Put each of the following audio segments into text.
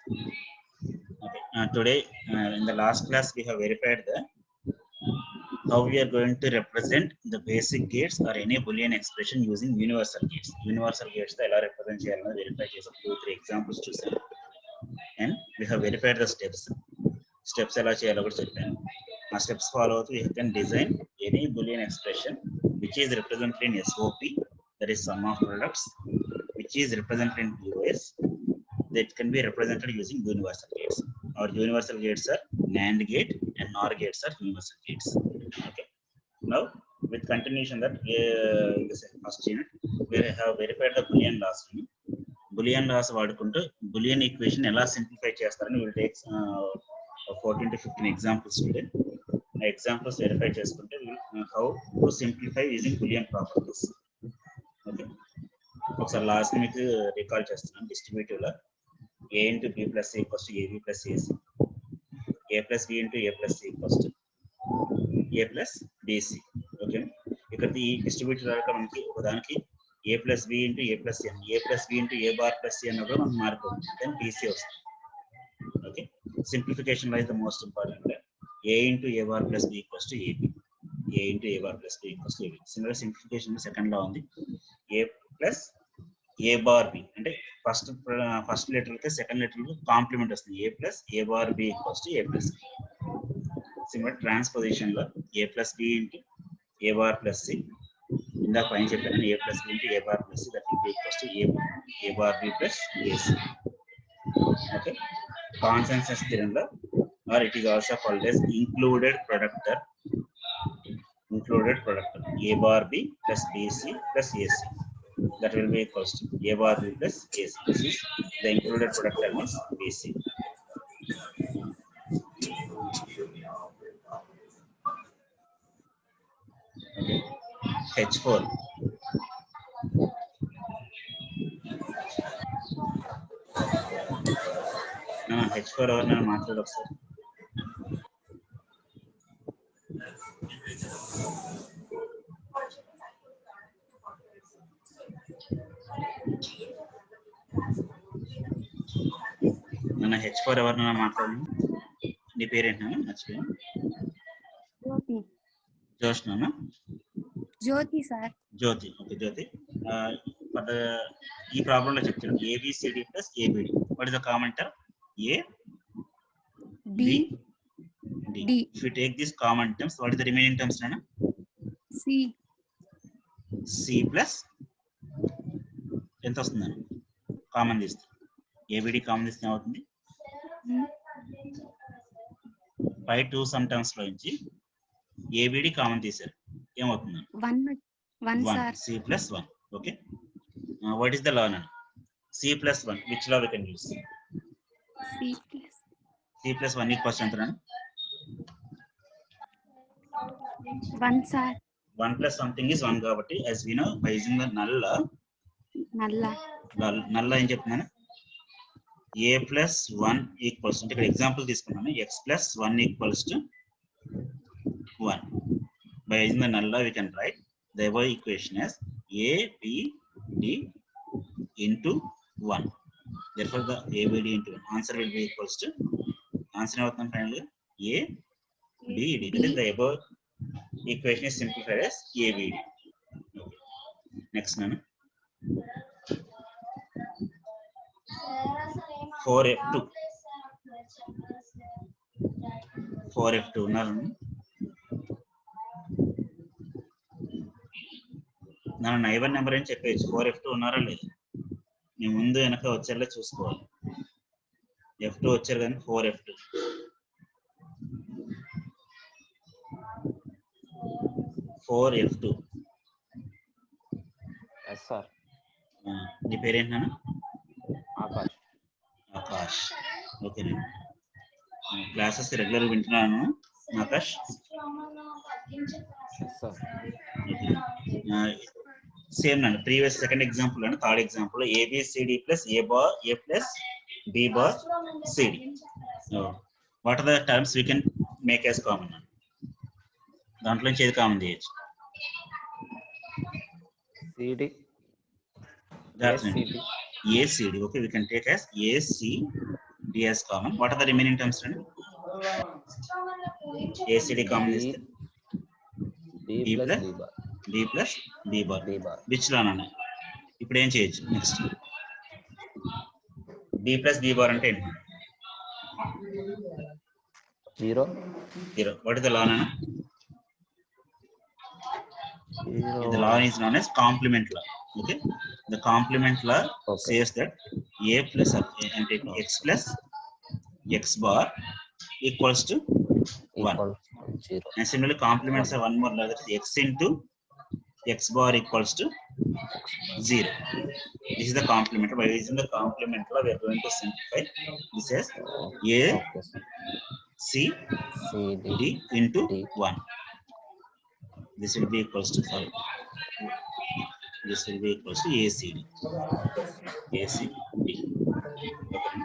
Okay. Today, in the last class, we have verified the how we are going to represent the basic gates or any Boolean expression using universal gates. Universal gates ఎలా represent చేయాలని verify చేసి 2-3 examples చూసాను. And we have verified the steps. Steps ఎలా చేయాలో కూడా చెప్పాను. ఆ steps follow అవుతూ you can design any Boolean expression which is represented in SOP, that is sum of products, which is represented in POS, that can be represented using universal gates. Our universal gates are NAND gate and NOR gates are universal gates. Okay. Now, with continuation that in the first unit, we have verified the Boolean laws. Boolean laws వాడుకుంటూ Boolean equation ఎలా simplify చేస్తారని we'll take 14 to 15 examples today. Examples verify చేసుకుంటే how to simplify using Boolean properties. Okay. ఒకసారి last మీకు recall చేస్తున్నాను. Distributive లో a into b plus c equals to ab plus ac, a plus b into a plus c equals to a plus bc. Okay, ఇక్కడ ఈ distributive లాగా మనకి ఒకదానికి a plus b into a plus c, a plus b into a bar plus c అన్నప్పుడు మనకు మారిపోతుంది, then bc వస్తుంది. Okay, simplification లో the most important a into a bar plus b equals to ab, a into a bar plus b equals to ab. Similar simplification second లో ఉంది a plus a bar b, అంటే first letter అయితే second letter complement వస్తుంది, a plus a bar b equals to a plus b. Similar transposition లో a plus b into a bar plus c, ఇందాక పైన చెప్పాను a plus b into a bar plus c, that will be equals to a bar b plus ac. Okay, consensus theorem లో or it is also called as included product, a bar b plus bc plus ac, that will be equals to a bar b plus ac. This is the included product term is bc. Okay, h4 h4 ఎవరైనా మాట్లాడు ఒకసారి. మన h4 ఎవరైనా మాట్లాడండి. నీ పేరేంటన్నా మర్చిపోయాను. జోష్నా? జ్యోతి sir. జ్యోతి. Okay జ్యోతి, ఈ problem లో చెప్తాను ABCD plus ABD. What is the common term? A B D. If you take these common terms, what is the remaining terms nana? C plus ఎంత వస్తుందని కామన్ తీస్తే ABD కామన్ తీస్తే ఏమవుతుంది? పై two some terms లో నుంచి ABD common తీశారు, ఏమవుతుంది? 1 C plus 1. Okay, what is the law now? C plus 1, which law we can use? C plus 1 equals to 1 sir. 1 plus something is 1 కాబట్టి as we know by using the null ఏం చెప్తున్నాను? A plus 1 equals to, ఇక్కడ example తీసుకున్నాను, x plus 1 equals to 1. By using the null we can write the above equation as A B D into 1. Therefore the ABD into 1 answer will be equals to, answer అవుతుంది finally A B D. That is the above equation is simplified as ABD. Okay. Next nana 4F2 ఉన్నారు నా neighbour number అని చెప్పేసి 4F2 ఉన్నారా లేదు, నీ ముందు వెనక వచ్చేలా చూసుకోవాలి. F2 వచ్చారు కానీ 4F2 ఎస్ సార్. నీ పేరేంటన్నా? ఆకాష్. ఓకే, క్లాసెస్ రెగ్యులర్ వింటున్నాను ఆకాష్. సేమ్ నండి ప్రీవియస్ సెకండ్ ఎగ్జాంపుల్ అండి, third example ABCD plus A bar A plus B bar CD. What are the terms we can make as common? దాంట్లో నుంచి ఏది కామన్ చేయొచ్చు? CD. ACD. Okay, we can take as ACD. D as common. What are the remaining terms? ACD common is D plus D bar. D plus D bar. D bar. Which లో అన్న ఇప్పుడు ఏం చేయొచ్చు next D plus D bar అంటే ఏంటి 0. What is the law Nana? 0. The law is known as complement law. Okay, the complement law says that A plus X plus X bar equals to 1. Equal 0. And similarly complements are one more law, that is X into X bar equals to 0. This is the complement. By using the complement law, we are going to simplify this as A C D into D. 1. This will be equals to 5. This will be equals to ACD. ACD. Okay.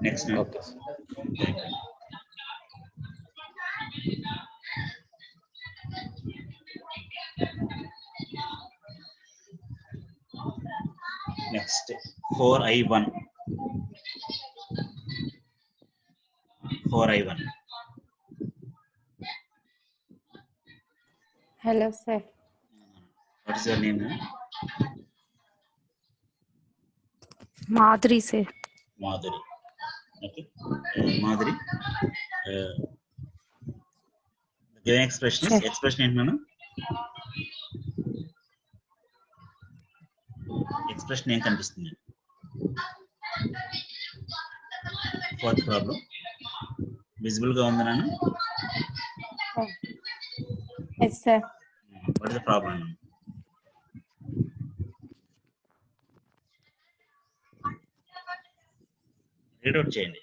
Next one. Okay. Next 4I1. 4I1. Hello, sir. What is your name? Madhuri, sir. Madhuri. Okay. Madhuri. The given expression is expression in Nana. Expression ఏం కనిపిస్తుంది? Fourth problem. Visible గా ఉందా నాన్న? Yes, sir. What is the problem? Read out చేయండి.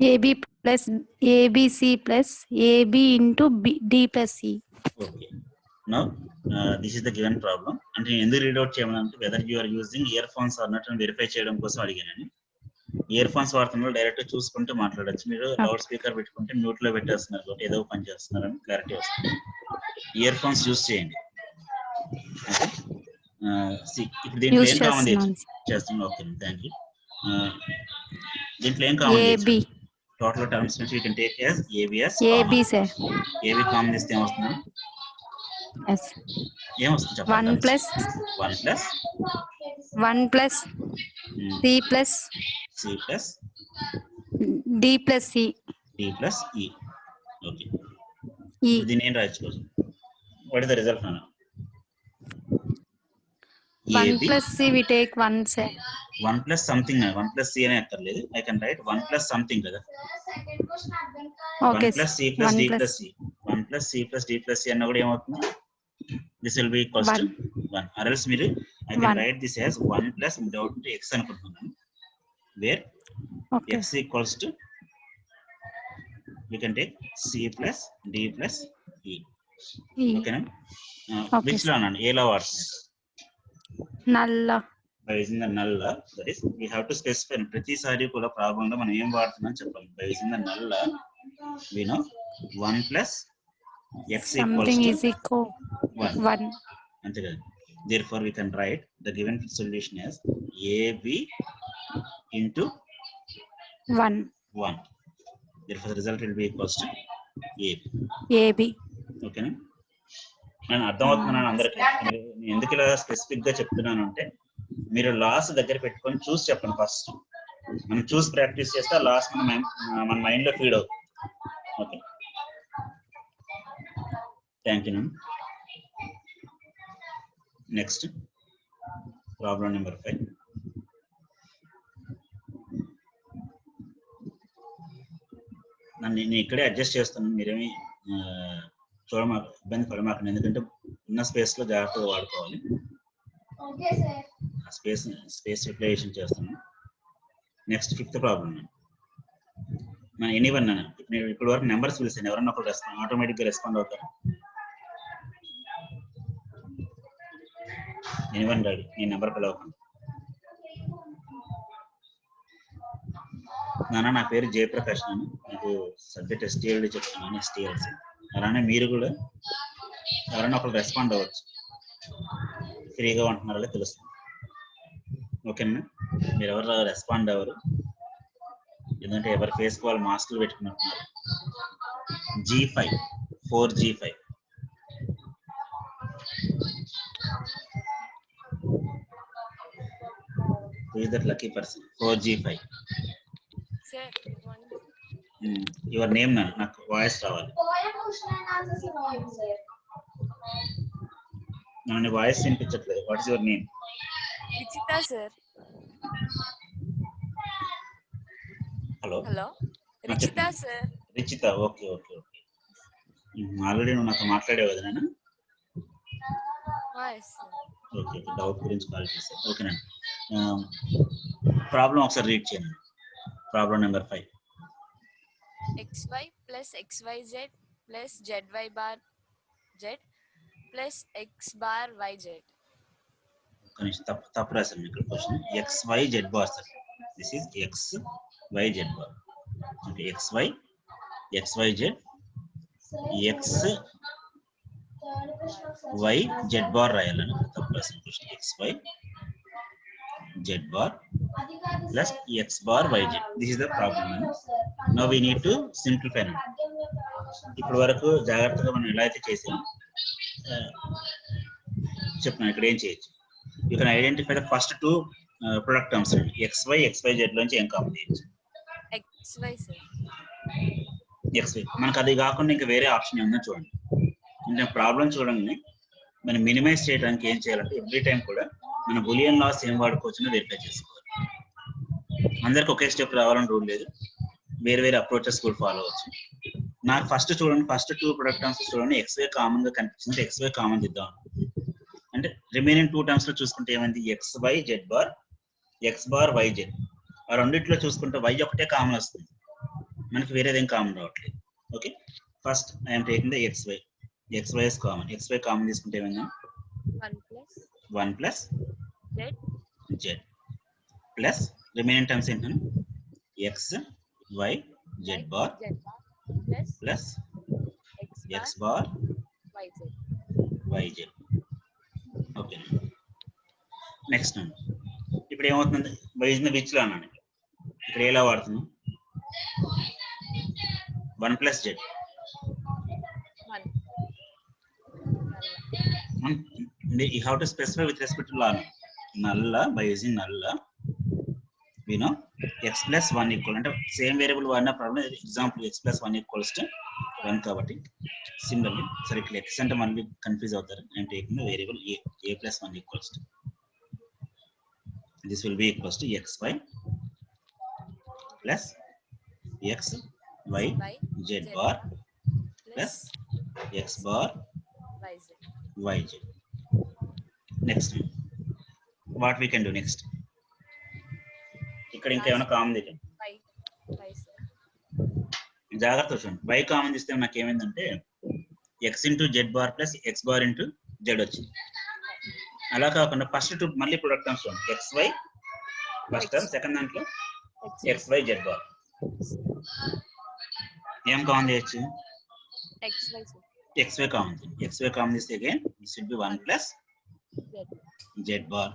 AB plus ABC plus AB into D plus C. Okay. Now, this is the given problem. అంటే నేను ఎందుకు read out చేయమనంటే whether you are using earphones or not అని verify చేయడం కోసం అడిగాను. Ear phones వాడుతున్నారు డైరెక్ట్ చూసుకుంటూ మాట్లాడచ్చు. మీరు లౌడ్ స్పీకర్ పెట్టుకుంటే మ్యూట్ లో పెట్టేస్తున్నారు, ఏదో పని చేస్తున్నారని క్లారిటీ వస్తుంది. ఇయర్ ఫోన్స్ యూస్ చేయండి. ఇప్పుడు దీంట్లో ఏం కామన్ చేస్తున్నాం? Okay, thank you. దీంట్లో ఏం కామన్? టోటల్ టర్మ్స్ నుంచి you can take as ABs. AB sir. AB common చేస్తే ఏమొస్తుంది? ఏమొస్తుంది చెప్పండి. 1 plus 1 plus C plus C plus D plus C. D plus E. Okay. E. దీన్ని ఏం రాయొచ్చు? What is the result now? 1 plus C we take 1 sir. 1 plus something. 1 plus C అనే అక్కర్లేదు. I can write 1 plus something కదా. Okay. 1 plus C plus D plus C. 1 plus C plus D plus C అన్న కూడా ఏమవుతుంది? This will be equals to 1. Or else మీరు I can write this as 1 plus without x అనుకుంటున్నాను. Where x equals to, we can take C plus D plus E. Okay na? Which law అన్నాను? ఏ లా వాడుతున్నాను? Null. By using the null law, that is we have to specify ప్రతిసారి కూడా problem లో మనం ఏం వాడుతున్నాం చెప్పాలి. By using the null law, we know 1 plus x something equals to is equal 1. అంతే కదా. Therefore we can write the given solution as AB into 1. Therefore the result will be equals to AB. Okay na? నేను అర్థమవుతున్నాను అందరికి. నేను ఎందుకు ఇలా specific గా చెప్తున్నాను అంటే మీరు లాస్ దగ్గర పెట్టుకొని చూసి చెప్పండి. ఫస్ట్ మనం చూసి ప్రాక్టీస్ చేస్తే లాస్ మన మైండ్ లో ఫీడ్ అవుతుంది. Okay, thank you. Next problem number 5. నేను ఇక్కడే అడ్జస్ట్ చేస్తాను, మీరేమి చూడమాకు, ఇబ్బంది పడమాకండి. ఎందుకంటే ఉన్న స్పేస్ లో జాగ్రత్తగా వాడుకోవాలి. స్పేస్ యూటిలైజేషన్ చేస్తాను. Next 5th problem. మన ఎనీవన్ ఇప్పటి వరకు నెంబర్స్ పిలిచాను, ఎవరన్నా ఒకరు ఆటోమేటిక్ గా రెస్పాండ్ అవుతారు. Anyone ready? నేను నెంబర్ పిలవకండి. నాన్న నా పేరు జయప్రకాష్. నేను మీకు సబ్జెక్ట్ STLD చెప్తున్నాను, STLC. అలానే మీరు కూడా ఎవరైనా ఒకరు రెస్పాండ్ అవ్వచ్చు. ఫ్రీగా ఉంటున్నారో తెలుస్తుంది. ఓకేనా? మీరు ఎవరు రెస్పాండ్ అవ్వరు, ఎందుకంటే ఎవరి ఫేస్ వాళ్ళు మాస్కులు పెట్టుకున్నట్టున్నారు. G5 4G5 who is that lucky person? 4G5 Sir, one. Your name నాకు వాయిస్ రావాలి. నన్ను వాయిస్ వినిపించట్లేదు. What is your name? Vichita, sir. Hello Hello. Richita, sir. Richita. Okay okay okay. Already నువ్వు నాతో మాట్లాడేవు కదా నేను. Yes, sir. ఓకే, డౌట్ గురించి కాల్ చేశాను. ఓకేనండి. ప్రాబ్లం ఒకసారి రీడ్ చేయండి. Problem number 5. XY plus XYZ plus ZY bar Z plus X bar YZ. కనీసం తప్పు రాశాను ఇక్కడ question. XYZ bar sir. This is XYZ bar. Okay, XYZ XYZ bar రాయాలని తప్పు రాశాను question. XYZ bar plus X bar YZ. This is the problem. Now we need to simplify now. ఇప్పటి వరకు జాగ్రత్తగా మనం ఎలా అయితే చేసాం చెప్తున్నాను. ఇక్కడ ఏం చేయొచ్చు? You can identify the first 2 product terms. XY XYZ లోంచి ఏం కామన్ చేయొచ్చు? XY, sir. XY. మనకు అది కాకుండా ఇంకా వేరే ఆప్షన్ ఏమన్నా చూడండి. అంటే ప్రాబ్లం చూడండి. మనం మినిమైజ్ చేయడానికి ఏం చేయాలంటే ఎవ్రీ టైం కూడా మన బులియన్ లాస్ ఏం వాడుకోవచ్చో వెరిఫై చేసుకోవాలి. అందరికి ఒకే స్టెప్ రావాలని రూల్ లేదు, వేరే వేరే అప్రోచెస్ కూడా ఫాలో అవచ్చు. నాకు ఫస్ట్ చూడండి, ఫస్ట్ 2 ప్రొడక్ట్ టర్మ్స్ చూడండి. XY కామన్ గా కనిపించింది, XY కామన్ ఇద్దాం. అంటే రిమైనింగ్ 2 టర్మ్స్ లో చూసుకుంటే ఏమైంది? XYZ bar X bar YZ. ఆ రెండిట్లో చూసుకుంటే Y ఒకటే కామన్ వస్తుంది, మనకి వేరేదేం కామన్ రావట్లేదు. Okay, first I'm taking the XY. XY is common. XY common తీసుకుంటే ఏమైంది? 1 plus Z plus remaining terms ఏంటంటే XYZ bar plus X bar YZ. Okay, next అండి. ఇప్పుడు ఏమవుతుంది? Y is the which law అన్నాను. ఇక్కడ ఎలా వాడుతున్నాం? 1 plus Z. You have to specify with respect to law. Nulla, by using nulla, we know x plus 1 equal. అంటే same variable వాడిన problem. Example x plus 1 equals to 1 కాబట్టి simply సరే ఇక్కడ x అంటే మళ్ళీ కన్ఫ్యూజ్ అవుతారు. నేను taking the variable a plus 1 equals to this will be equals to xy plus xyz bar plus x bar YZ. Next, what we can do next? ఇక్కడ ఇంకా ఏమైనా కామన్ తీయండి. జాగ్రత్త చూడండి. Y కామన్ తీస్తే నాకు ఏమైందంటే x into Z bar plus X bar into Z వచ్చింది. అలా కాకుండా ఫస్ట్ 2 మళ్ళీ ప్రొడక్ట్ టర్మ్స్ చూడండి. XY ఫస్ట్ టర్మ్, సెకండ్ దాంట్లో XYZ బార్. ఏం కామన్ చేయొచ్చు? XY common. XY కామన్ తీస్తే again this will B 1 plus Z bar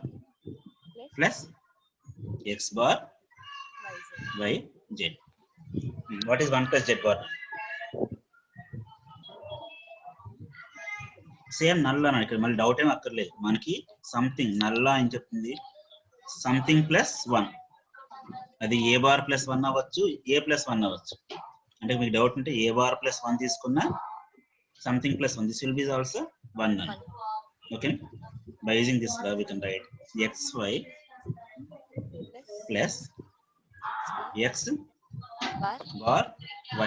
plus X bar YZ. What is 1 plus Z bar? Same నల్లా అని ఇక్కడ మళ్ళీ డౌట్ ఏం అక్కర్లేదు. మనకి సంథింగ్ నల్లా అని చెప్తుంది. సంథింగ్ ప్లస్ 1, అది A బార్ ప్లస్ 1 అవ్వచ్చు, A ప్లస్ 1 అవ్వచ్చు. అంటే మీకు డౌట్ ఉంటే A బార్ ప్లస్ 1 తీసుకున్నా something plus 1, this will be also 1 null. Okay, by using this law we can write xy plus X bar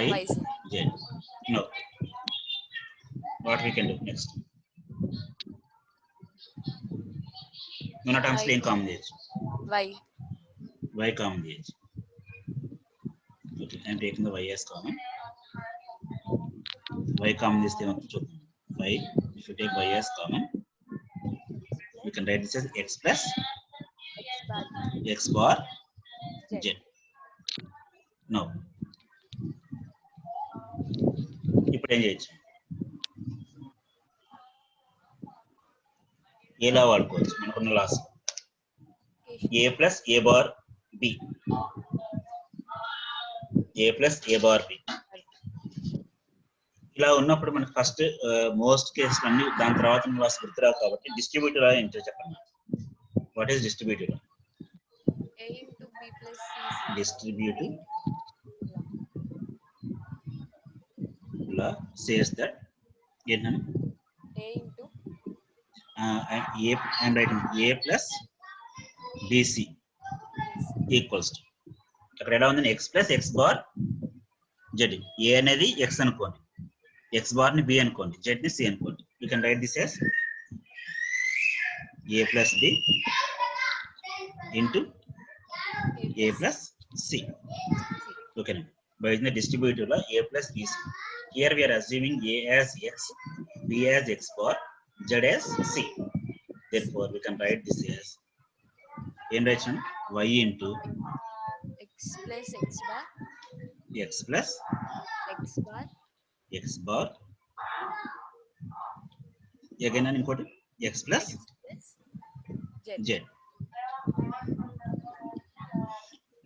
YZ. No, what we can do next? None terms in common age. Y common age. Okay, I am taking the Y as common. Y common this thing. Y, if you take Y as common, we can write this as X plus X bar Z. Now, ఇప్పుడు ఏం చేయొచ్చు? ఎలా వాడుకోవచ్చు మనకున్న loss? A plus A bar B. A plus A bar B. ఇలా ఉన్నప్పుడు మనకి first most కేసులు అన్ని దాని తర్వాత క్లాస్ గుర్తురావు కాబట్టి డిస్ట్రిబ్యూటివ్ లా ఏంటో చెప్పండి. What is distributive? A into B plus C is Distributive law says that A into I'm writing A plus BC equals to అక్కడ ఎలా ఉందని x plus x bar z. A అనేది x అనుకోండి, x bar ని b అనుకోండి, z ని c అనుకోండి. You can write this as A plus b into A plus c. Okay, by using the distributive law A plus BC. Here we are assuming A as x, B as x bar, Z as c. Therefore, we can write this as in direction y into x plus x bar x plus x bar x bar. Again, an important x plus plus z.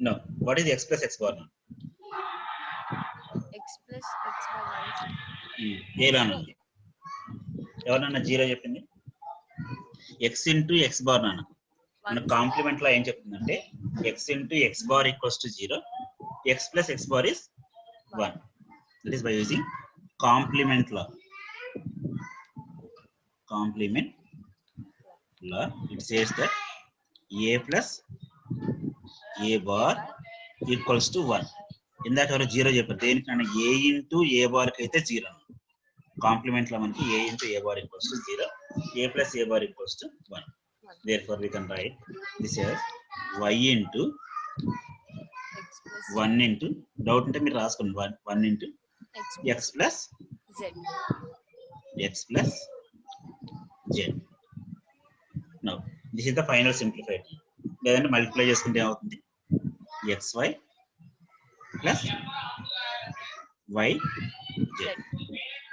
No, what is x plus x bar now? x plus x bar minus ఎలా ఉంది? ఎవరన్నా zero చెప్పింది? x into X bar నాన్న మన complement లో ఏం చెప్తుందంటే x into X bar equals to 0, x plus X bar is 1. That is by using complement law. Complement law, it says that a plus a bar equals to 1. ఇందాక ఎవరు 0 చెప్పారు, దేనికన్నా a into a bar కి అయితే 0. Complement లో మనకి a into a bar equals to 0, a plus a bar equals to 1. Therefore, we can write this as y into x plus 1 into doubt ఉంటే మీరు రాసుకోండి 1 into x plus z. x plus z. Now, this is the final simplified. లేదంటే multiply చేసుకుంటే ఏమవుతుంది? xy plus yz.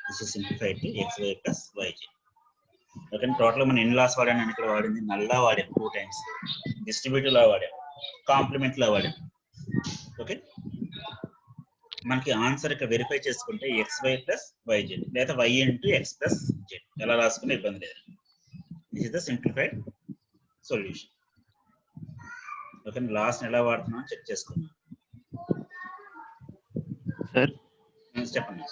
This is simplified to xy plus yz. Okay, total మనం ఎన్ని loss వాడాను అని ఇక్కడ వాడింది నల్లా వాడాం 2 times, డిస్ట్రిబ్యూటివ్ లా వాడాం, కాంప్లిమెంట్ లా వాడాం. ఓకే, మనకి ఆన్సర్ ఇక్కడ వెరిఫై చేసుకుంటే xy plus yz లేదా y into x plus z ఎలా రాసుకునే ఇబ్బంది లేదు. This is the simplified solution. Okay, last ఎలా వాడుతున్నాం చెక్ చేసుకున్నాం. సార్ చెప్పండి.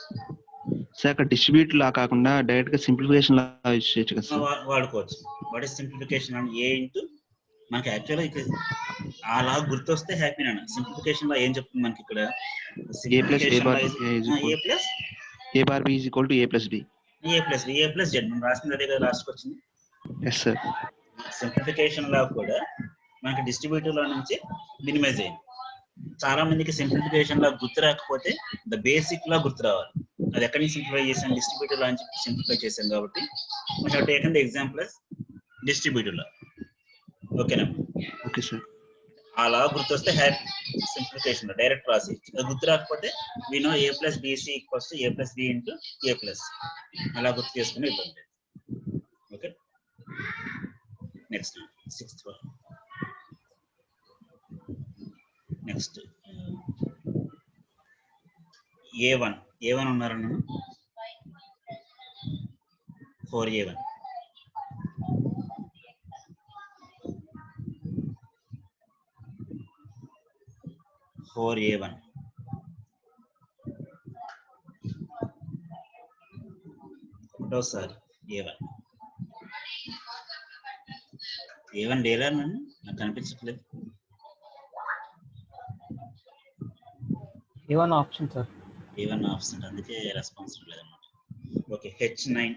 సార్ అక్కడ డిస్ట్రిబ్యూట్ లా కాకుండా డైరెక్ట్ గా సింప్లిఫికేషన్ లా యూజ్ చేయొచ్చు కదా సార్? వాడుకోవచ్చు. వాట్ ఈస్ సింప్లిఫికేషన్ అని ఏ ఇంటూ మనకి యాక్చువల్గా ఇక్కడ అలా గుర్తొస్తే హ్యాపీ నాన్న. సింప్లిఫికేషన్ లో ఏం చెప్తుంది మనకి ఇక్కడ? A plus A bar A plus A bar B is equal to A plus B. A plus A plus Z మనం రాసింది అదే కదా లాస్ట్కి వచ్చింది. Yes sir. సింప్లిఫికేషన్ లా కూడా మనకి డిస్ట్రిబ్యూటివ్ లో నుంచి మినిమైజ్ అయింది. చాలా మందికి సింప్లిఫికేషన్ లా గుర్తు రాకపోతే ద బేసిక్ లా గుర్తు రావాలి. అది ఎక్కడి నుంచి సింప్లిఫై చేసాం? డిస్ట్రిబ్యూటివ్ లా నుంచి సింప్లిఫై చేసాం కాబట్టి we have taken the example as distributive law. ఓకేనా? Okay sir. అలా గుర్తొస్తే హ్యాపీ. సింప్లిఫికేషన్ లో డైరెక్ట్ ప్రాసెస్. అది గుర్తు రాకపోతే we know a plus bc equals to a plus b into a plus. అలా గుర్తు చేసుకుని ఇబ్బంది. Okay, next 6th one. Next A1 ఉన్నారన్న 4A1. ఒకటోసారి A1 డేలా నన్ను నాకు కనిపించట్లేదు. A1 option sir. A1 option, అందుకే రెస్పాన్స్ లేదన్నమాట. ఓకే, H9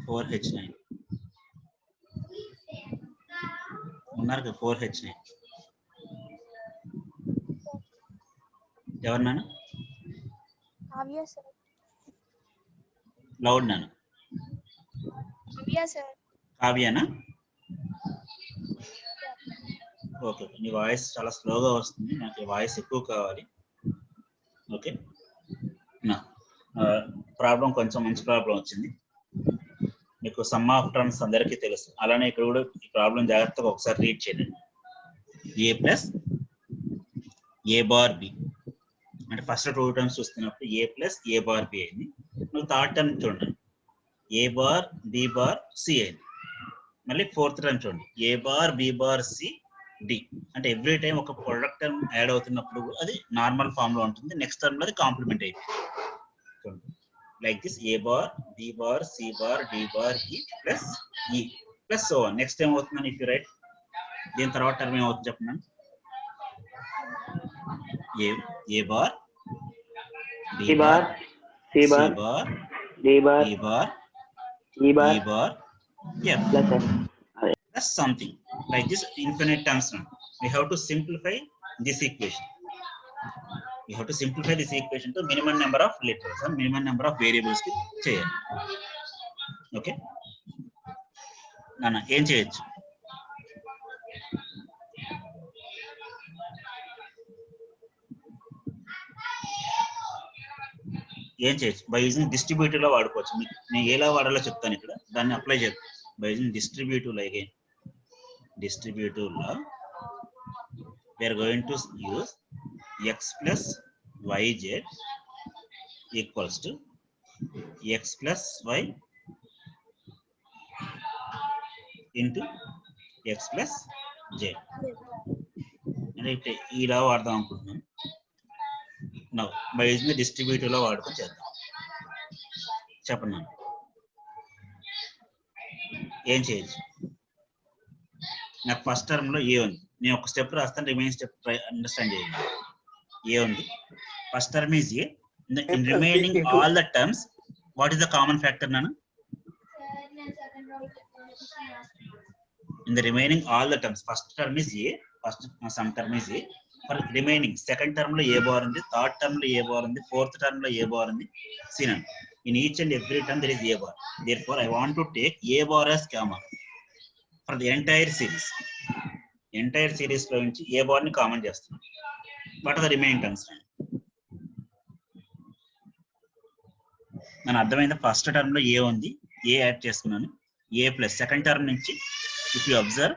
4H9 ఉన్నారు కదా. 4H9 ఎవరు నాన్న? కావ్య సార్. లౌడ్ నాన్న. కావ్య సార్. కావ్యానా? ఓకే, నీ వాయిస్ చాలా స్లోగా వస్తుంది, నాకు వాయిస్ ఎక్కువ కావాలి. ఓకే, నా ప్రాబ్లం కొంచెం మంచి ప్రాబ్లం వచ్చింది. మీకు సమ్ ఆఫ్ టర్మ్స్ అందరికీ తెలుసు. అలానే ఇక్కడ కూడా ఈ ప్రాబ్లం జాగ్రత్తగా ఒకసారి రీడ్ చేయండి. A plus A bar B అంటే ఫస్ట్ 2 టర్మ్స్ చూస్తున్నప్పుడు A plus A bar B అయింది. మళ్ళీ థర్డ్ టర్మ్ చూడండి A bar B bar C అయింది. మళ్ళీ ఫోర్త్ టర్మ్ చూడండి A bar B bar C D అంటే ఎవ్రీ టైం ఒక ప్రొడక్ట్ టర్మ్ యాడ్ అవుతున్నప్పుడు అది నార్మల్ ఫామ్ లో ఉంటుంది. నెక్స్ట్ టర్మ్ లో అది కాంప్లిమెంట్ అయిపోయింది. Like this A bar B bar C bar D bar E plus so on. Next time అవుతుందని ఇఫ్ యు రైట్ దీని తర్వాత టర్మ్ ఏమవుతుంది చెప్పండి. A bar B bar C bar D bar E bar F plus something like this infinite terms now. We have to simplify this equation. We have to simplify this equation to minimum number of letters and minimum number of variables ki cheyali. Okay nana em cheyochu by using distributive lo vadukochu. నేను ఎలా వాడాలో చెప్తాను ఇక్కడ, దాన్ని apply చేద్దాం. by using distributive lo again distributive law we are going to use x plus yz equals to x plus y into x plus z అంటే ఇలా వాడదాం అనుకుంటున్నాను. now by using the distributive law వాడుకొని చేద్దాం. చెప్పండి ఏం చేయొచ్చు. నాకు ఫస్ట్ టర్మ్ లో ఏ ఉంది, నేను ఒక స్టెప్ రాస్తాను, రిమైనింగ్ స్టెప్ అండర్స్టాండ్ చేయండి. ఏ ఉంది first term is A. In remaining all the terms what is the common factor నాను? In the remaining all the terms first term is A, first sum term is A. For remaining second term లో A bar ఉంది, third term లో A bar ఉంది, fourth term లో A bar ఉంది. Seen in each and every term there is A bar. Therefore I want to take A bar as common for the entire series లో నుంచి A bar ని common చేస్తున్నాం. What are the remaining terms? నాకు అర్థమైంది. First term లో ఏ ఉంది, A add చేసుకున్నాను. A plus second term నుంచి if you observe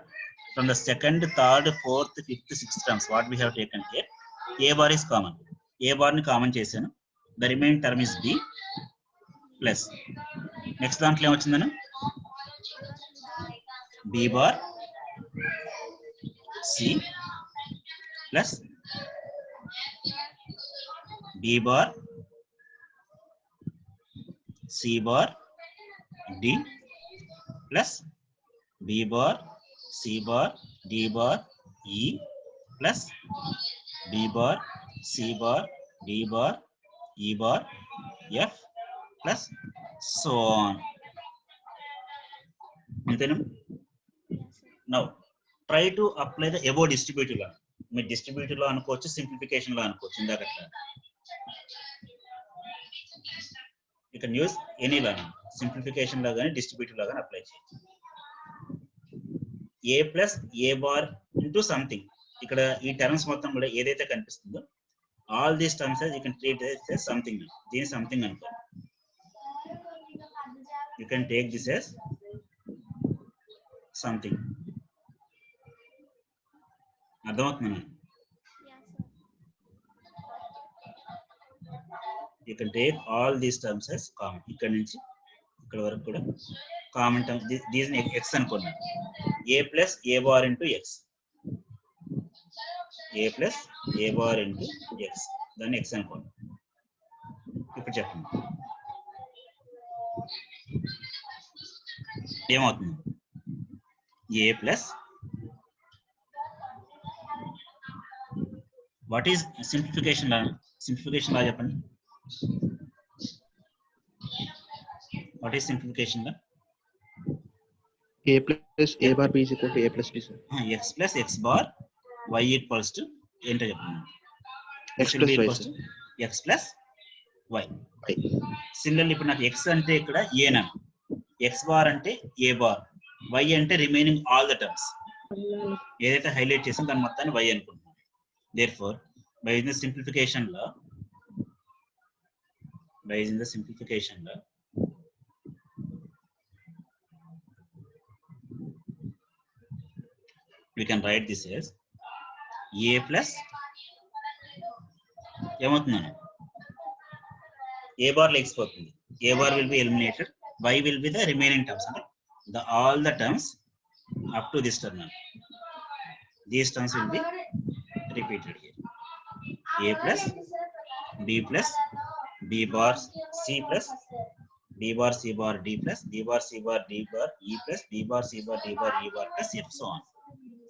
from the second, third, fourth, fifth, sixth terms what we have taken here A bar is common. A bar ని common చేశాను. The remaining term is B plus next దాంట్లో ఏమొచ్చిందని b bar c plus b bar c bar d plus b bar c bar d bar e plus b bar c bar d bar e bar f plus so on. అంతేనా? Now try to apply the above distributive law. మీరు distributive law అనుకోవచ్చు, simplification law అనుకోవచ్చు. ఇందాక you can use any law, simplification law గాని distributive law గాని apply చేయొచ్చు. a plus a bar into something. ఇక్కడ ఈ టర్మ్స్ మొత్తం కూడా ఏదైతే కనిపిస్తుందో all these terms as you can treat this as something. దీని something అనుకో. You can take this as something. అర్థమవుతుందా? You can take all these terms as common. ఇక్కడ నుంచి ఇక్కడ వరకు కూడా కామన్ టర్మ్. దీని x అనుకున్నాను. a plus a bar into x. a plus a bar into x. దాన్ని x అనుకోండి. ఇప్పుడు చెప్పండి ఏమవుతుంది? a plus what is simplification law? Simplification law చెప్పండి. What is simplification law? a plus a bar b is equal to a plus b. x plus x bar y equals to ఏంటో చెప్పండి. x plus y x plus y. Similarly ఇప్పుడు నాకు x అంటే ఇక్కడ a నా, x bar అంటే a bar, y అంటే remaining all the terms. ఏదైతే హైలైట్ చేసాం దాని మొత్తాన్ని y అనుకుంటున్నాం. Therefore by using the simplification law we can write this as a plus ఏమవుతుందన్న a bar లేకపోతుంది, a bar will be eliminated, y will be the remaining terms, అంటే all the terms up to this term, these terms will be repeated here. A plus b plus b bar c plus b bar c bar d plus b bar c bar d bar e plus b bar c bar d bar e bar plus f so on.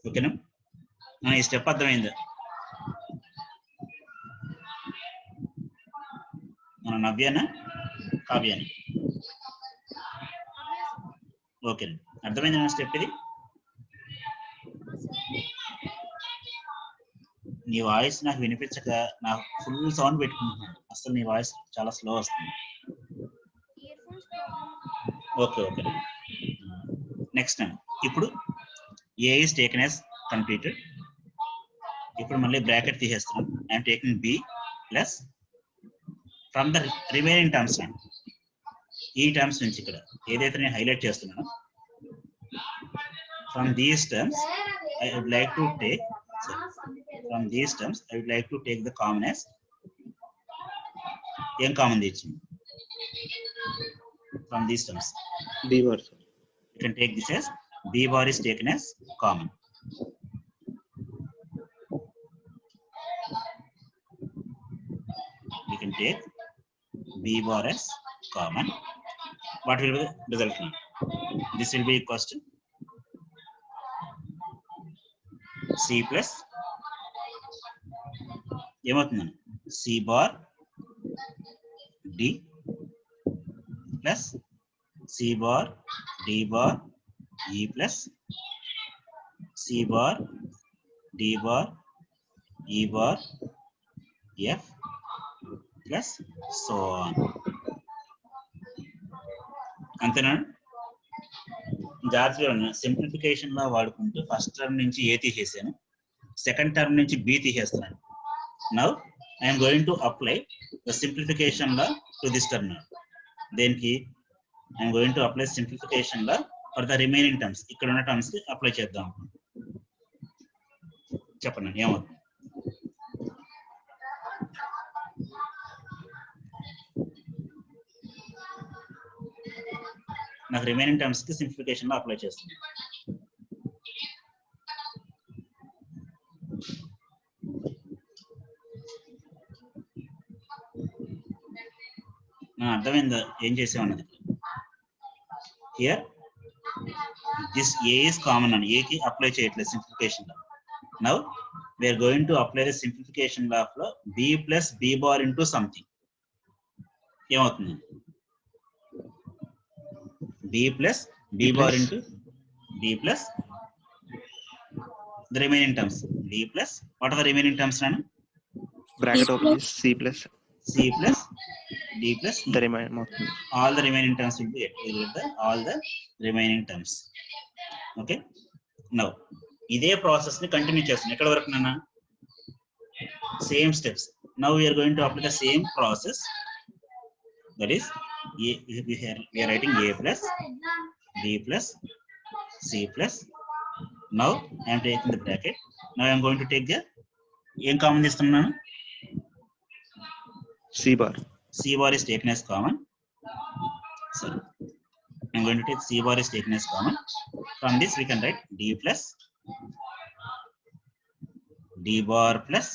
ఓకేనా? ఈ step అర్థమైందా? మన నవ్యానా కావ్యానా? Okay, అర్థమైందా step ఇది? నీ voice నాకు వినిపించక నాకు full sound పెట్టుకుంటున్నాను, అసలు నీ వాయిస్ చాలా స్లో వస్తుంది. Okay okay, next time. ఇప్పుడు A is taken as completed. ఇప్పుడు మళ్ళీ బ్రాకెట్ తీసేస్తున్నాం. I'm taking B plus from the remaining terms, ఈ టర్మ్స్ నుంచి ఇక్కడ ఏదైతే నేను హైలైట్ చేస్తున్నానో from these terms I would like to take, from these terms I would like to take the common as, ఏం కామన్ తెచ్చింది from these terms? b bar. You can take this as b bar is taken as common. We can take b bar as common. What will be the result now? This will be equals to c plus ఏమవుతుందండి C bar D plus C bar D bar E plus C bar D bar E bar F plus so on. అంతేనా? జాగ్రత్తగా ఉన్నా, simplification లా వాడుకుంటూ first term నుంచి ఏ తీసేసాను, second term నుంచి B తీసేస్తున్నాను. Now I am going to apply the simplification law to this term. దేనికి I am going to apply simplification law for the remaining terms. ఇక్కడ ఉన్న terms కి అప్లై చేద్దాం. చెప్పండి ఏమవుతుంది? నాకు రిమైనింగ్ టర్మ్స్ కి సింప్లిఫికేషన్ లో అప్లై చేస్తుంది. అర్థమైందా ఏం చేసామన్నది? Here this A is common అని ఏకి అప్లై చేయట్లేదు సింప్లిఫికేషన్ లో. Now we are going to apply the simplification law లో B plus B bar into something. ఏమవుతుంది? B plus B bar into B plus the remaining terms. B plus what are the remaining terms నాను? Bracket open చేసి c plus c plus d plus the remaining, all the remaining terms will be all the remaining terms. Okay, now ఇదే process ని continue చేస్తున్నాం. ఎక్కడ వరకు నాన్న? Same steps. Now we are going to apply the same process, that is we are writing a plus b plus c plus. Now I am taking the bracket. Now I am going to take the ఏం common తీస్తున్నాను? c bar. C bar is taken as common. So I'm going to take C bar is taken as common. From this we can write D plus D bar plus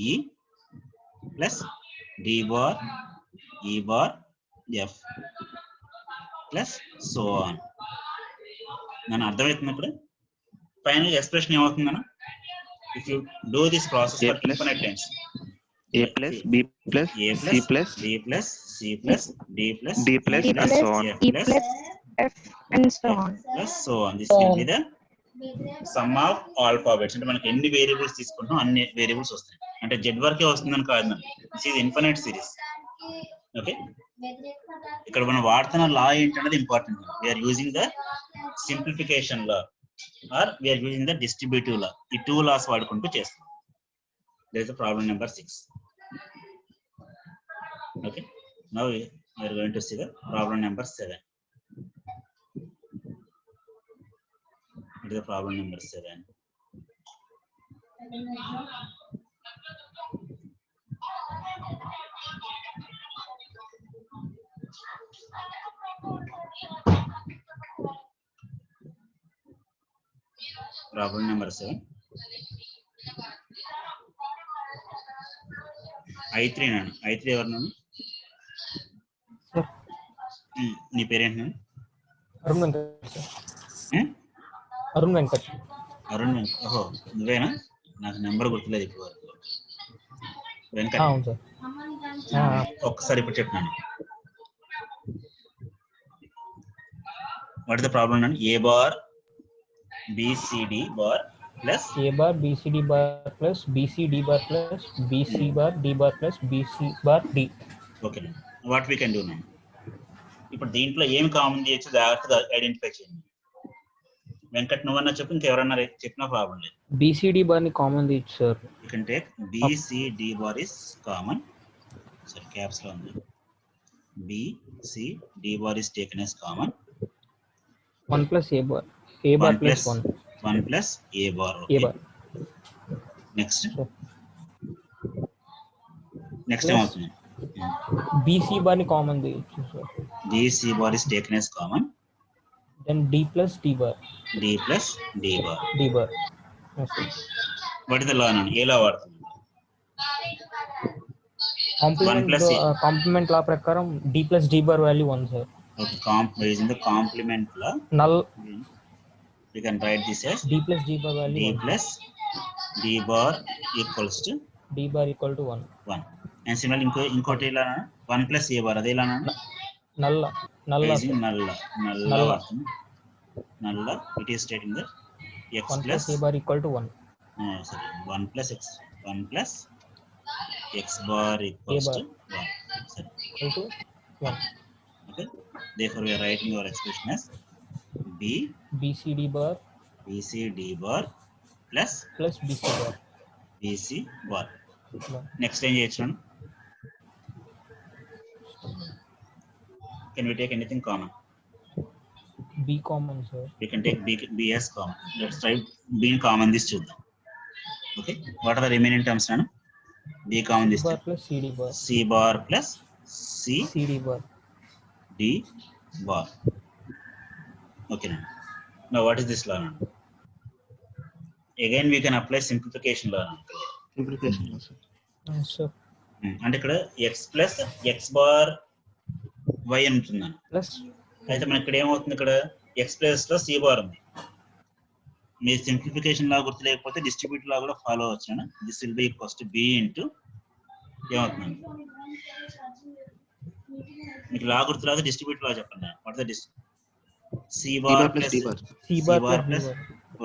E plus D bar E bar F plus so on. నన్ను అర్థమవుతుంది ఇప్పుడు? Final expression ఏమవుతుందన్న? If you do this process for infinite times, a plus b plus a plus c plus b plus c plus d plus d plus e and so on. f E plus plus F and so on. plus so on. This will be the sum of alphabets. అంటే మనకి ఎన్ని variables తీసుకుంటాం అన్ని variables వస్తాయి. అంటే z వరకే వస్తుందని కాదు మనకి. This is infinite series. Okay, ఇక్కడ మనం వాడుతున్న లా ఏంటనేది important. We are using the simplification law or we are using the distributive law. ఈ టూ లాస్ వాడుకుంటూ చేస్తాం. That is the problem number 6. Okay, now we are going to see the problem number 7. It is the problem number 7. Problem number 7. I3 నాను I3 ఎవరు నాను నీ పేరేంటి నాను Arun Venkat sir. Arun Venkat. Arun Venkat. ఓహో నువ్వేనా? నాకు నెంబర్ గుర్తులేదు ఇప్పుడు వరకు. వెంకట్. అవును సార్. ఒక్కసారి ఇప్పుడు చెప్పినాను. వాట్ ఇస్ ద ప్రాబ్లం నాను? A bar BCD bar plus A bar BCD bar plus BCD bar plus BC bar D bar plus BC bar D. Okay what we can do నాను? ఇప్పుడు దీంట్లో ఏం common చేయొచ్చు జాగ్రత్తగా identify చేయండి. వెంకట్ నువ్వన్నా చెప్పు, ఇంకెవరన్నా చెప్పినా ప్రాబ్లం లేదు. BCD bar ని కామన్ తీయచ్చు sir. You can take BCD bar is common. Sorry, caps లో ఉంది. BCD bar is taken as common. 1 plus A bar. A bar plus 1. 1 plus A bar. A Okay. bar. Next. Sure. Next Plus ఏమవుతుంది? BC bar ని common తీయచ్చు sir. BC bar is taken as common. Then D plus D bar. D plus D bar. D bar. Yes, sir. What is the law నాన్న? ఏ లా వాడుతుంది? Complement లా ప్రకారం D plus D bar value 1 sir. Okay, using the complement law, Null we can write this as D plus D bar value D 1. plus D bar equals to D bar equal to 1. 1. And similarly, ఇంకోటి ఇలా 1 plus A bar అదే ఇలా Null using nulla వాడుతుంది. Nulla, it is stating that x 1 plus plus A bar equal to 1. sorry, 1 plus x bar equals bar. to 1. Sorry. Equal to 1. Okay, therefore we are writing our expression as BCD bar BCD bar plus BC bar. BC bar. Bar. Next time చేయొచ్చు. Can we take anything common? B common sir. We can take B as common. Let's try B in common this చూద్దాం. Okay, what are the remaining terms now? B common this C bar plus CD bar. C bar plus CD bar. D bar. Okay now what is this law now? Again we can apply simplification law now. Simplification Yes, sir. అంటే ఇక్కడ x plus x bar y అని ఉంటుందని. Plus అయితే మనకి ఇక్కడ ఏమవుతుంది? ఇక్కడ x plus లో c బార్ ఉంది. మీ సింప్లిఫికేషన్ లా గుర్తు లేకపోతే డిస్ట్రిబ్యూట్ లా కూడా ఫాలో అవ్వచ్చు. This will be equals to b into ఏమవుతుంది? మీకు లా గుర్తు రాదు, డిస్ట్రిబ్యూట్ లా చెప్పండి. What the c bar plus D bar. C bar plus D plus bar.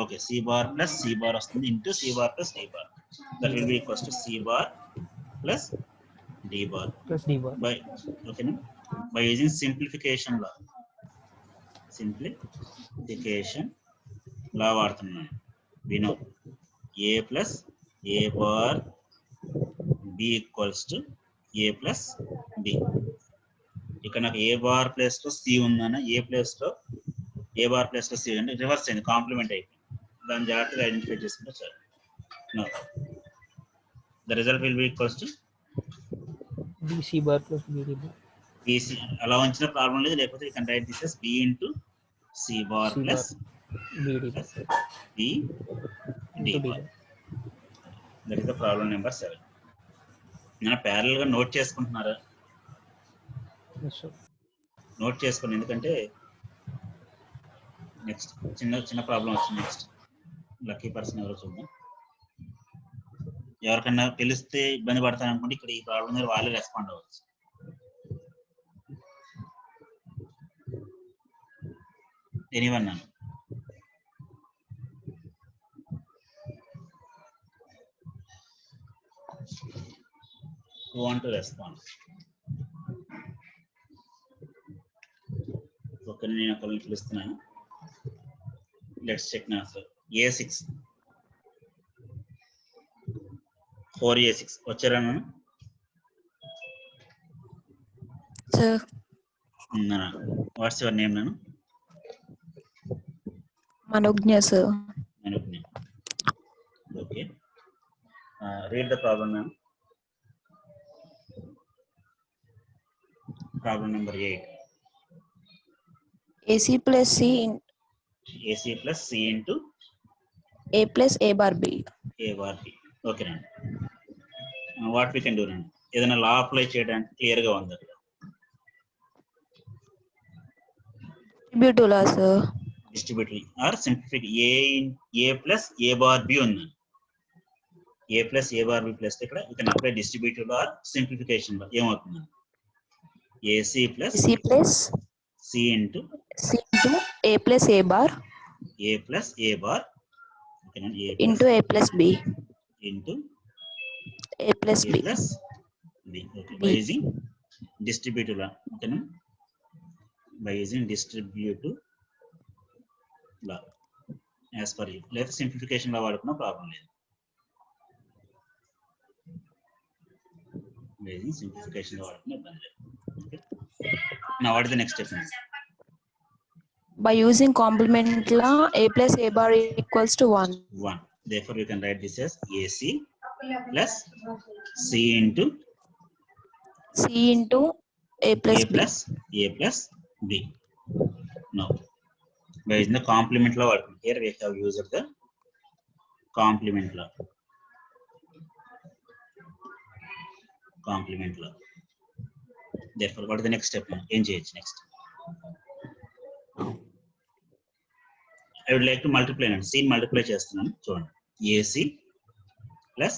Okay c bar plus c bar వస్తుంది into c bar plus d bar. That will be equals to c bar plus d bar Plus D bar. by okay by using simplification law వాడుతున్నాను. we know a plus a bar b equals to a plus b. ఇక్కడ నాకు a bar plus లో c ఉందన్న, a plus లో a bar plus లో c అంటే reverse అయింది, complement అయిపోయింది. దాన్ని జాగ్రత్తగా ఐడెంటిఫై చేసుకుంటే sir no the result will be equals to BC bar plus BD bar. BC అలా ఉంచిన ప్రాబ్లం లేదు, లేకపోతే you can write this as b into c bar C plus BD bar. b d Into D bar. bar. That is the problem number 7. నేను parallel గా note చేసుకుంటున్నారా? Yes, sir. Note చేసుకోండి, ఎందుకంటే next చిన్న problem వచ్చింది. Next lucky person ఎవరో చూద్దాం. ఎవరికన్నా తెలిస్తే ఇబ్బంది పడతాను అనుకుంటే ఇక్కడ ఈ ప్రాబ్లం మీద వాళ్ళే రెస్పాండ్ అవ్వచ్చు. ఎనీవన్ నన్ను who want to respond? Okay, నేను ఒకరిని పిలుస్తున్నాను. లెట్స్ చెక్ నా ఆన్సర్. A6 4A6 వచ్చారా నన్ను? Sir. వాట్స్ యువర్ నేమ్ నన్ను? Manognya, sir. Manugnya. Okay. Read the problem now. Problem number 8. AC plus C in AC plus C into A plus A bar B. A bar B. Okay, now. What we can do now? ఏదైనా లా apply చేయడానికి clear గా ఉంది అక్కడ. Distributive law, sir. Distributive or simplification A plus A bar B ఉంది. A plus A bar B plus ఇక్కడ you can apply distributive law or simplification law. ఏమవుతుంది? AC plus AC plus C into A plus A bar A plus A bar okay, A plus into A plus B into A plus A B. plus B. Okay. B. By using distributive law. Okay, by using distributive law as per you. Let simplification law వాడుకున్న problem లేదు. By using simplification law వాడుకున్న ఇబ్బంది లేదు. Okay. Now what is the next step? By using complement law, A plus A bar equals to 1. 1. Therefore, we can write this as AC plus C into C into A plus A B. plus A plus B. Now, by using the complement law, here we have used the complement law. Complement law. Therefore, what is the next step now? NGH next. I would like to multiply and C multiply చేస్తున్నాను చూడండి. AC plus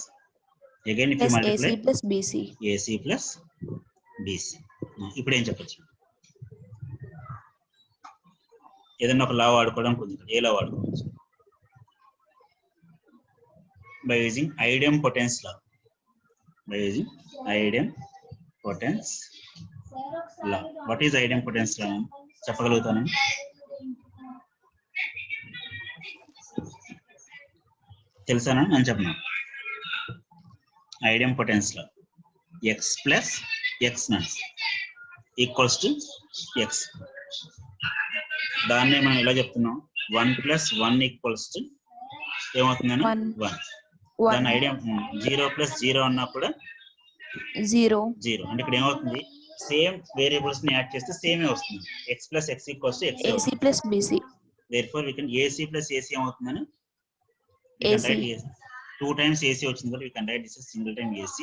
again if you Plus multiply AC plus BC. AC plus BC. ఇప్పుడు ఏం చెప్పొచ్చు? ఏదైనా ఒక లా వాడుకోవడం కుదురుతుంది. ఏ లా వాడుకోవచ్చు? By using idempotence law. By using idempotence law. What is idempotence law? చెప్పగలుగుతాను. తెలుసానా అని చెప్పను. ఐడెంపోటెన్స్ లో x plus x not equals to x. దాన్ని మనం ఎలా చెప్తున్నాం? 1 ప్లస్ 1 ఈక్వల్స్ టు ఏమవుతుందని 1. దాని ఐడియా 0 ప్లస్ 0 అన్నా కూడా 0. అంటే ఇక్కడ ఏమవుతుంది? సేమ్ వేరియబుల్స్ ని యాడ్ చేస్తే సేమే వస్తుంది. x plus x equals to x. AC plus BC. Therefore we can AC plus AC ఏమవుతుందని AC. 2 times AC వచ్చింది కాబట్టి we can write this as single time AC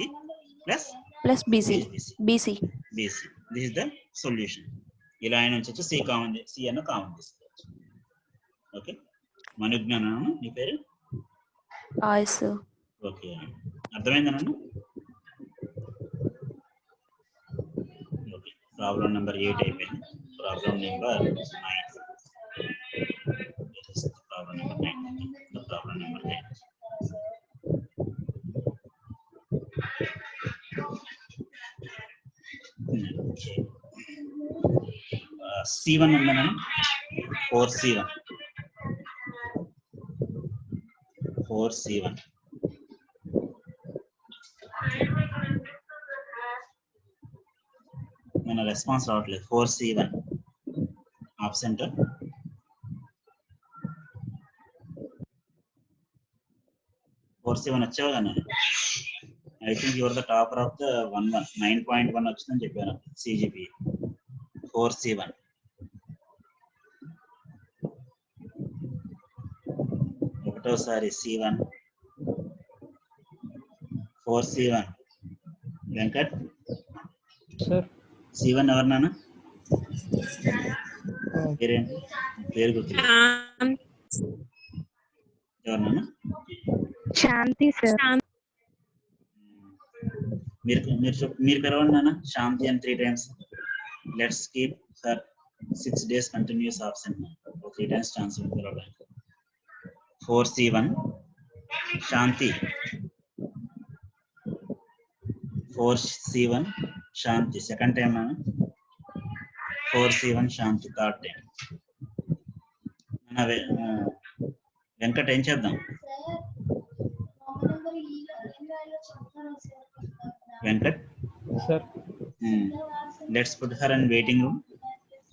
plus BC. BC. This is the solution. ఇలా ఆయన నుంచి C common C అన్న common తీసుకోవచ్చు. Okay, మనుజ్ఞానం నీ పేరు? Yes, sir. ఓకే, అర్థమైందా నన్ను? ఓకే, ప్రాబ్లం నెంబర్ 8 అయిపోయింది. Problem number 9. Problem number 9. The problem number 9. C1 ఉందన్నా 4C1. 4C1. మన రెస్పాన్స్ రావట్లేదు. 4C1 absent. 4C1 వచ్చావు కానీ I think your the topper of the 9.1 వచ్చిందని చెప్పాను సిజిపి. 4C1 ఒకటోసారి C1 4C1 Venkat sir. C1 ఎవరు నాన్న? పేరేంటి? పేరు గుర్తు ఎవరు నాన్న? శాంతి సార్. మీరు పిలవండి నాన్న. శాంతి అని 3 times. Let's keep her 6 days continuous absent. 3 times chance పిలవడానికి. 4C1 శాంతి. 4C1 శాంతి సెకండ్ టైం నాన్న. 4C1 శాంతి థర్డ్ టైం. వెంకట్ ఏం చేద్దాం? Venkat sir. Let's put her and waiting room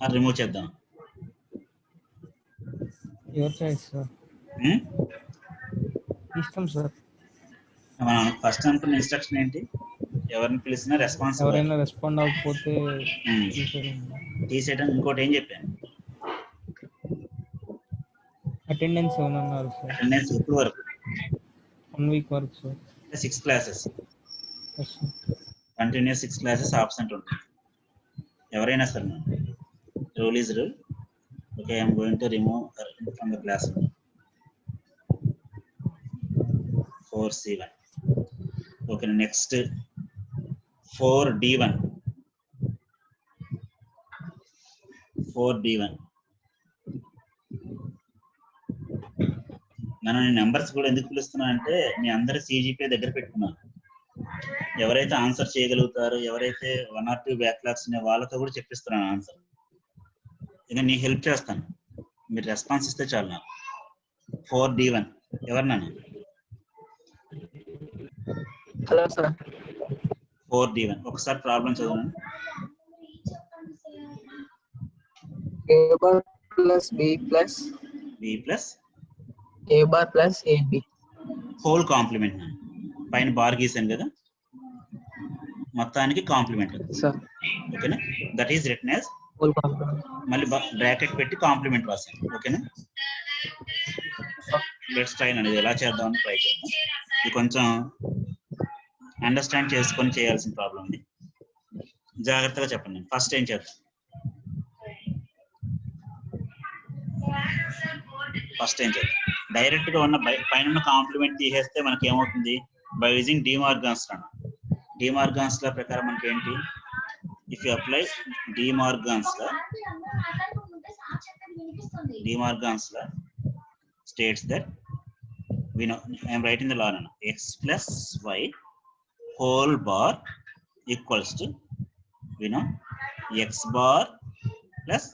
or remove చేద్దాం. Your choice sir. ఇష్టం సార్. మనం ఫస్ట్ అనుకున్న ఇన్స్ట్రక్షన్ ఏంటి? ఎవరిని పిలిచినా రెస్పాన్స్ ఎవరైనా రెస్పాండ్ అవ్వకపోతే తీసేయడం. ఇంకోటి ఏం చెప్పాను? అటెండెన్స్ ఏమన్నారు సార్? అటెండెన్స్ ఎప్పుడు వరకు? 1 వీక్ వరకు sir. 6 classes Yes, sir. Continuous 6 classes absent ఉంటుంది. ఎవరైనా సరే rule is rule. Okay, I'm going to remove from the class. 4C1. Okay, next 4D1. 4D1 మనం నెంబర్స్ కూడా ఎందుకు పిలుస్తున్నా అంటే మీ అందరి CGPA దగ్గర పెట్టుకున్నాను. ఎవరైతే ఆన్సర్ చేయగలుగుతారో, ఎవరైతే 1 or 2 బ్యాక్లాగ్స్ ఉన్నాయి వాళ్ళతో కూడా చెప్పిస్తున్నాను ఆన్సర్. ఇక నీకు హెల్ప్ చేస్తాను, మీరు రెస్పాన్స్ ఇస్తే చాలు నాకు. 4D1 ఎవరు నాన్న? Hello sir. 4D1 ఒకసారి ప్రాబ్లం చదవండి. A bar plus B plus B plus A bar plus AB. Whole complement. పైన బార్ గీసాను కదా, మొత్తానికి కాంప్లిమెంట్. సార్ ఓకేనా? That is written as full complement. మళ్ళీ బ్రాకెట్ పెట్టి కాంప్లిమెంట్ రాసాను. ఓకేనా? లెట్స్ ట్రై అనేది ఎలా చేద్దామని ట్రై చేద్దాం. ఇది కొంచెం అండర్స్టాండ్ చేసుకొని చేయాల్సిన ప్రాబ్లం ఇది. జాగ్రత్తగా చెప్పండి. ఫస్ట్ ఏం చేద్దాం? డైరెక్ట్ గా ఉన్న పైన కాంప్లిమెంట్ తీసేస్తే మనకి ఏమవుతుంది? By using De Morgan's law. De Morgan's law ప్రకారం మనకి ఏంటి? If you apply De Morgan's law states that we know, I am writing the law now. X plus y whole bar equals to, we know, x bar plus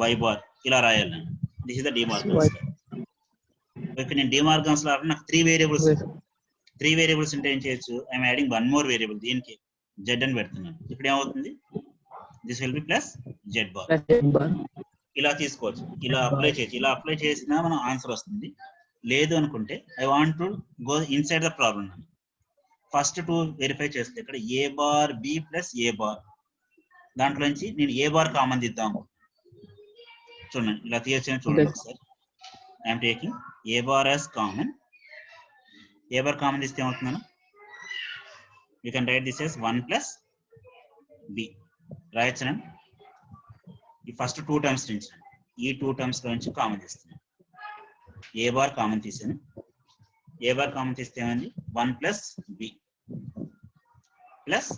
y bar. ఇలా రాయాలి. This is the demargans law. ఇక్కడ నేను demargans law నాకు 3 variables ఉంటే ఏం చేయొచ్చు? I am adding one more variable. దీనికి z అని పెడుతున్నాను. ఇప్పుడు ఏమవుతుంది? This will be plus z bar. ఇలా తీసుకోవచ్చు, ఇలా అప్లై చేయొచ్చు. ఇలా అప్లై చేసినా మనం ఆన్సర్ వస్తుంది. లేదు అనుకుంటే I want to go inside the problem. First 2 verify చేస్తే ఇక్కడ ఏ bar B plus A bar, దాంట్లోంచి నేను ఏ బార్ కామన్ తీద్దాం. చూడండి, ఇలా తీయొచ్చు. చూడండి ఒకసారి. I'm taking A bar as common. A bar common తీస్తే ఏమవుతున్నాను? You can write this as 1 plus B. రాయొచ్చునండి. ఈ ఫస్ట్ 2 టర్మ్స్ నుంచి, ఈ 2 టర్మ్స్ నుంచి కామన్ తీస్తున్నాను. ఏ బార్ కామన్ తీసాను. ఏ బార్ కామన్ తీస్తే ఏమైంది? 1 plus B plus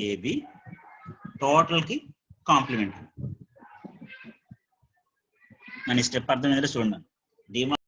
AB total కి కాంప్లిమెంట్. మన స్టెప్ అర్థం చూడండి.